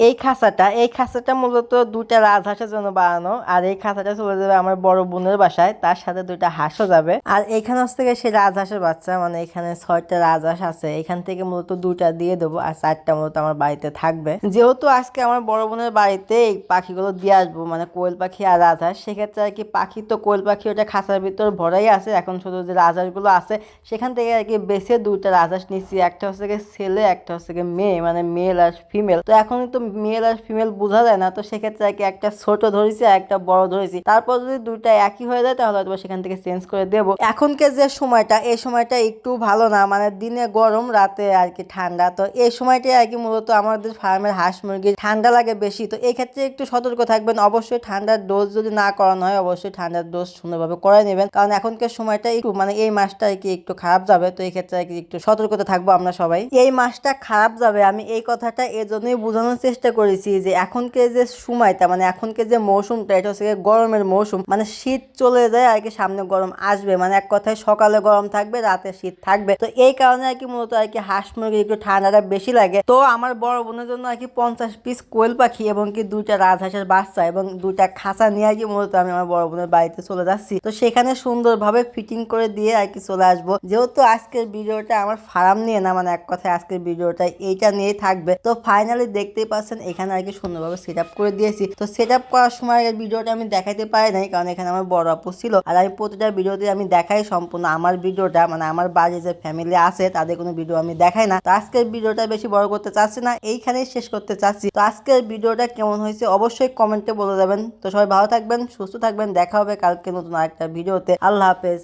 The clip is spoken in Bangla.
এই খাঁচাটা মূলত দুইটা রাজহাঁসের জন্য বানানো। আর এই খাঁচাটা চলে যাবে আমার বড় বোনের বাসায়, তার সাথে দুইটা হাঁসও যাবে। আর এখানে হচ্ছে থেকে সেই রাজহাঁসের বাচ্চা, মানে এখানে 6টা রাজহাঁস আছে, এখান থেকে মূলত দুইটা দিয়ে দেবো আর 4টা মূলত আমার বাড়িতে থাকবে। যেহেতু আজকে আমার বড় বোনের বাড়িতে এই পাখিগুলো দিয়ে আসবো, মানে কোয়েল পাখি আর রাজহাঁস, সেক্ষেত্রে আর কি পাখি তো কোয়েল পাখি ওটা খাঁচার ভিতর ভরাই আছে, এখন শুধু যে রাজহাঁসগুলো আছে সেখান থেকে আর কি বেছে দুইটা রাজহাঁস নিচ্ছি। একটা হচ্ছে গিয়ে ছেলে, একটা হচ্ছে গিয়ে মেয়ে, মানে মেল আর ফিমেল। তো এখন তো মেল আর ফিমেল বোঝা যায় না, তো সেক্ষেত্রে আর কি একটা ছোট ধরেছি আর একটা বড় ধরেছি। তারপর যদি দুইটা একই হয়ে যায় তাহলে হয়তো সেখান থেকে চেঞ্জ করে দেবো। এখনকার যে সময়টা, এই সময়টা একটু ভালো না, মানে দিনে গরম রাতে আর কি ঠান্ডা। তো এই সময়টাই আর কি মূলত আমাদের ফার্মের হাঁস মুরগি ঠান্ডা লাগে বেশি। তো এই ক্ষেত্রে একটু সতর্ক থাকবেন। অবশ্যই ঠান্ডার ডোজ যদি না করানো হয়, অবশ্যই ঠান্ডার ডোজ সুন্দরভাবে করাই নেবেন, কারণ এখনকার সময়টা একটু মানে এই মাসটা আর কি একটু খারাপ যাবে। তো এই ক্ষেত্রে আর কি একটু সতর্কতা থাকবো আমরা সবাই। এই মাসটা খারাপ যাবে, আমি এই কথাটা এজন্যই বোঝানোর চেষ্টা করেছি যে এখনকার যে সময়টা, মানে এখনকার যে মৌসুমটা, এটা হচ্ছে গরমের মৌসুম। মানে শীত চলে যায় আর কি, সামনে গরম আসবে, মানে এক কথায় সকালে গরম থাকবে, রাতে শীত থাকবে। তো এই কারণে আর কি মূলত আর কি হাঁস মুরগি একটু ঠান্ডাটা বেশি লাগে। তো আমার বড় বোনের জন্য আর কি 50 পিস কোয়েল পাখি এবং কি দুইটা রাজহাঁসের বাচ্চা এবং দুইটা খাঁচা নিয়ে আর কি মূলত আমি আমার বড় বোনের বাড়িতে চলে যাচ্ছি। তো সেখানে সুন্দরভাবে ফিটিং করে দিয়ে আর কি চলে আসবো। যেহেতু আজকের ভিডিওটা আমার ফার্ম নিয়ে না, মানে এক কথায় আজকের ভিডিওটা এইটা নিয়েই থাকবে। তো ফাইনালি দেখতেই পাচ্ছেন এখানে আর কি সুন্দরভাবে সেট আপ করে দিয়েছি। তো সেট আপ করার সময় ভিডিওটা আমি দেখাইতে পারি নাই, কারণ এখানে আমার বড় আপু ছিল। আর আমি প্রতিটা ভিডিওতে আমি দেখাই সম্পূর্ণ আমার ভিডিওটা, মানে আমার বাড়ির যে ফ্যামিলি আছে তাদের কোনো ভিডিও আমি দেখাই না। তো আজকের ভিডিওটা বেশি বড় করতে চাচ্ছি না, এইখানেই শেষ করতে চাচ্ছি। তো আজকের ভিডিওটা কেমন হয়েছে অবশ্যই কমেন্টে বলে যাবেন। তো সবাই ভালো থাকবেন, সুস্থ থাকবেন, দেখা হবে কালকে নতুন আরেকটা ভিডিওতে। আল্লাহ হাফেজ।